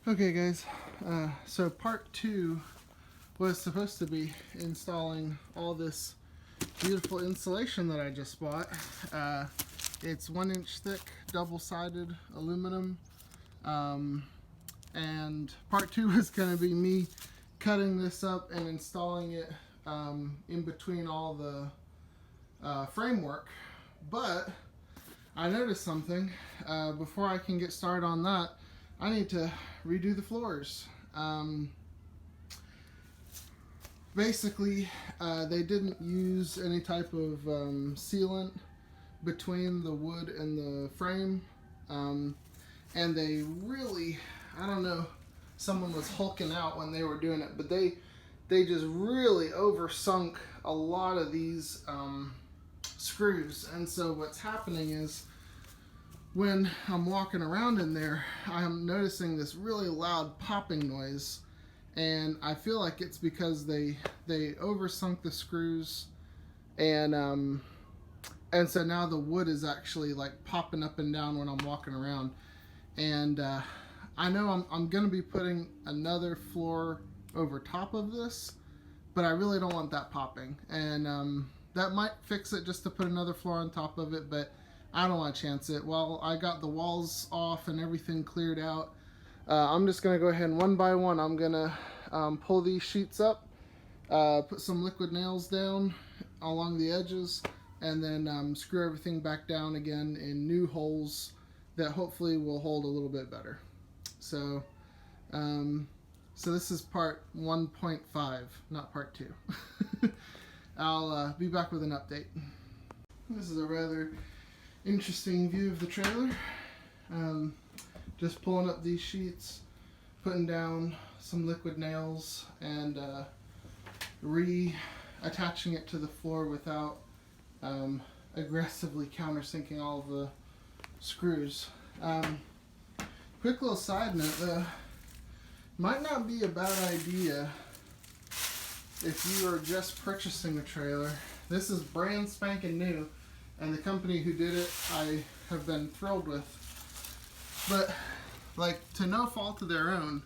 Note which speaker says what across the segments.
Speaker 1: Okay guys, so part two was supposed to be installing all this beautiful insulation that I just bought. It's 1-inch thick, double-sided aluminum, and part two is going to be me cutting this up and installing it in between all the framework. But I noticed something. Before I can get started on that, I need to redo the floors. Basically, they didn't use any type of sealant between the wood and the frame, and they really, I don't know, someone was hulking out when they were doing it, but they just really oversunk a lot of these screws. And so what's happening is, when I'm walking around in there, I'm noticing this really loud popping noise, and I feel like it's because they oversunk the screws, and so now the wood is actually like popping up and down when I'm walking around. And I know I'm gonna be putting another floor over top of this, but I really don't want that popping, and that might fix it just to put another floor on top of it, but I don't want to chance it. While I got the walls off and everything cleared out, I'm just going to go ahead and one by one, I'm going to pull these sheets up, put some liquid nails down along the edges, and then screw everything back down again in new holes that hopefully will hold a little bit better. So, so this is part 1.5, not part 2. I'll be back with an update. This is a rather interesting view of the trailer. Just pulling up these sheets, putting down some liquid nails, and reattaching it to the floor without aggressively countersinking all of the screws. Quick little side note, might not be a bad idea if you are just purchasing a trailer. This is brand spanking new, and the company who did it I have been thrilled with. But, like, to no fault of their own,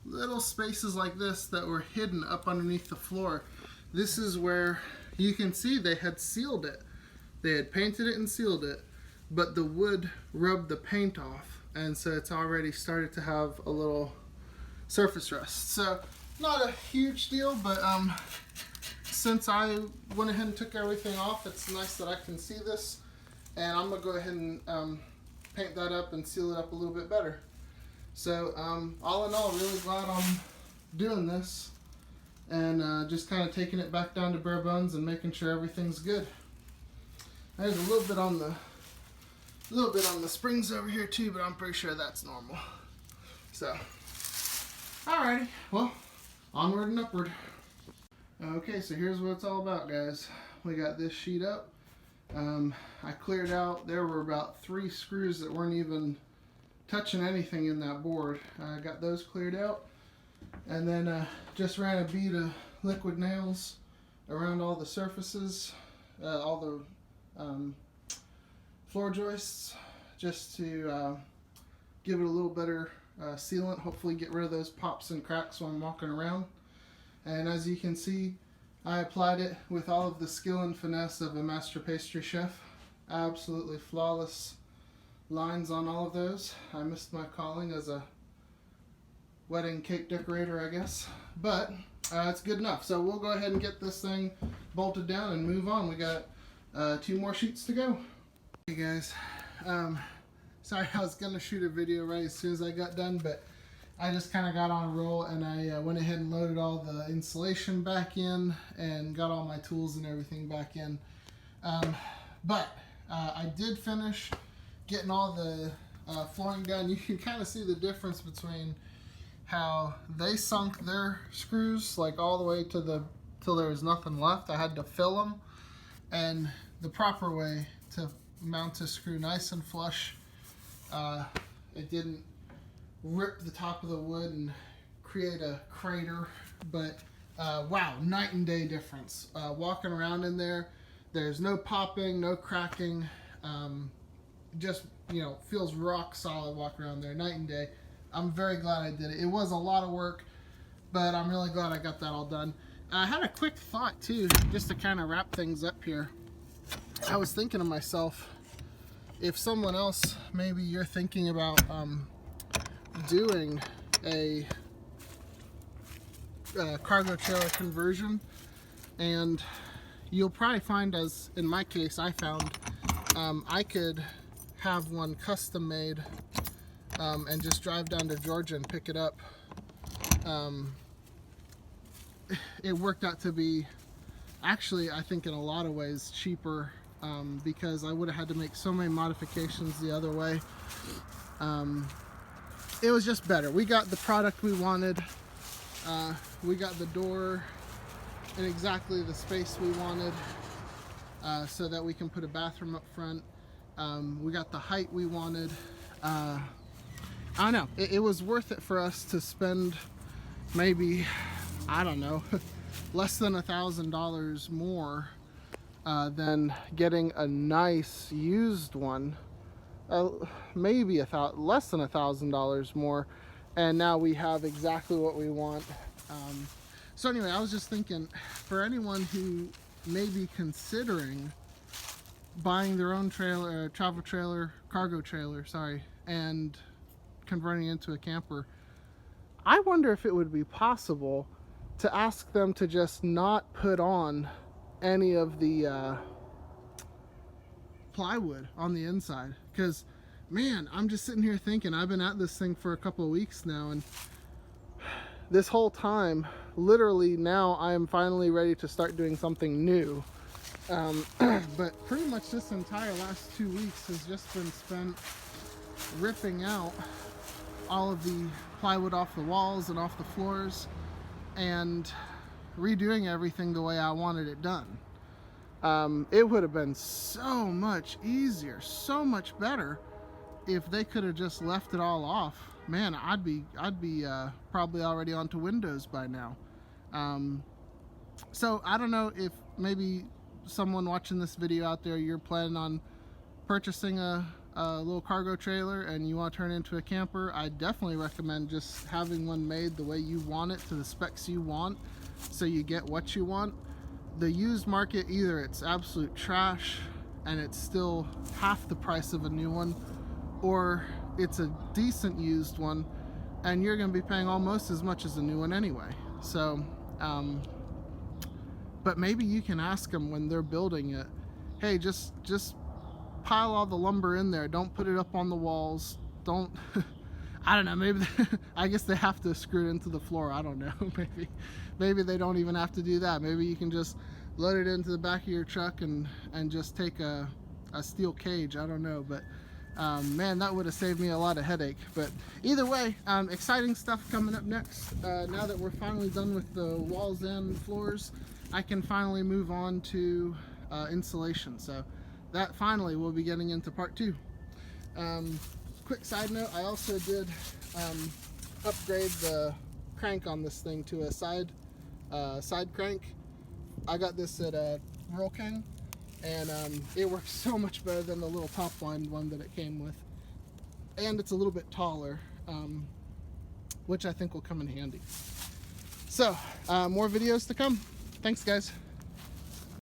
Speaker 1: little spaces like this that were hidden up underneath the floor, this is where you can see they had sealed it. They had painted it and sealed it, but the wood rubbed the paint off, and so it's already started to have a little surface rust. So, not a huge deal, but since I went ahead and took everything off, it's nice that I can see this, and I'm going to go ahead and paint that up and seal it up a little bit better. So all in all, really glad I'm doing this, and just kind of taking it back down to bare bones and making sure everything's good. There's a little bit on the springs over here too, but I'm pretty sure that's normal. So, alrighty, well, onward and upward. Okay, so here's what it's all about, guys. We got this sheet up. I cleared out, there were about 3 screws that weren't even touching anything in that board. I got those cleared out, and then just ran a bead of liquid nails around all the surfaces, all the floor joists, just to give it a little better sealant, hopefully get rid of those pops and cracks while I'm walking around. And as you can see, I applied it with all of the skill and finesse of a master pastry chef. Absolutely flawless lines on all of those. I missed my calling as a wedding cake decorator, I guess, but it's good enough. So we'll go ahead and get this thing bolted down and move on. We got 2 more sheets to go. Hey guys, sorry, I was gonna shoot a video right as soon as I got done, but I just kind of got on a roll, and I went ahead and loaded all the insulation back in and got all my tools and everything back in. But I did finish getting all the flooring done. You can kind of see the difference between how they sunk their screws like all the way to till there was nothing left. I had to fill them, and the proper way to mount a screw nice and flush. It didn't rip the top of the wood and create a crater, but wow, night and day difference. Walking around in there, there's no popping, no cracking, just, you know, feels rock solid walking around there, night and day. I'm very glad I did it. It was a lot of work, but I'm really glad I got that all done. I had a quick thought too, just to kind of wrap things up here. I was thinking to myself, if someone else, maybe you're thinking about doing a cargo trailer conversion, and you'll probably find, as in my case I found, I could have one custom made and just drive down to Georgia and pick it up. It worked out to be, actually, I think in a lot of ways cheaper, because I would have had to make so many modifications the other way. It was just better. We got the product we wanted. We got the door in exactly the space we wanted, so that we can put a bathroom up front. We got the height we wanted. I don't know, it was worth it for us to spend maybe, I don't know, less than $1,000 more than getting a nice used one. Maybe less than $1,000 more, and now we have exactly what we want. So anyway, I was just thinking, for anyone who may be considering buying their own trailer, travel trailer, cargo trailer, sorry, and converting it into a camper, I wonder if it would be possible to ask them to just not put on any of the plywood on the inside. Because, man, I'm just sitting here thinking, I've been at this thing for a couple of weeks now, and this whole time, literally now I am finally ready to start doing something new. But pretty much this entire last 2 weeks has just been spent ripping out all of the plywood off the walls and off the floors and redoing everything the way I wanted it done. It would have been so much easier, so much better if they could have just left it all off. Man, I'd be probably already onto Windows by now. So I don't know if maybe someone watching this video out there, you're planning on purchasing a little cargo trailer and you want to turn it into a camper. I definitely recommend just having one made the way you want it, to the specs you want, so you get what you want. The used market, either it's absolute trash and it's still half the price of a new one, or it's a decent used one and you're going to be paying almost as much as a new one anyway. So but maybe you can ask them when they're building it, hey, just pile all the lumber in there, don't put it up on the walls, don't I don't know, maybe I guess they have to screw it into the floor, I don't know. Maybe they don't even have to do that. Maybe you can just load it into the back of your truck and just take a steel cage, I don't know. But man, that would have saved me a lot of headache. But either way, exciting stuff coming up next. Now that we're finally done with the walls and floors, I can finally move on to insulation. So that finally we'll be getting into part 2. Quick side note, I also did upgrade the crank on this thing to a side crank. I got this at Roll King, and it works so much better than the little top line one that it came with, and it's a little bit taller, which I think will come in handy. So more videos to come. Thanks, guys.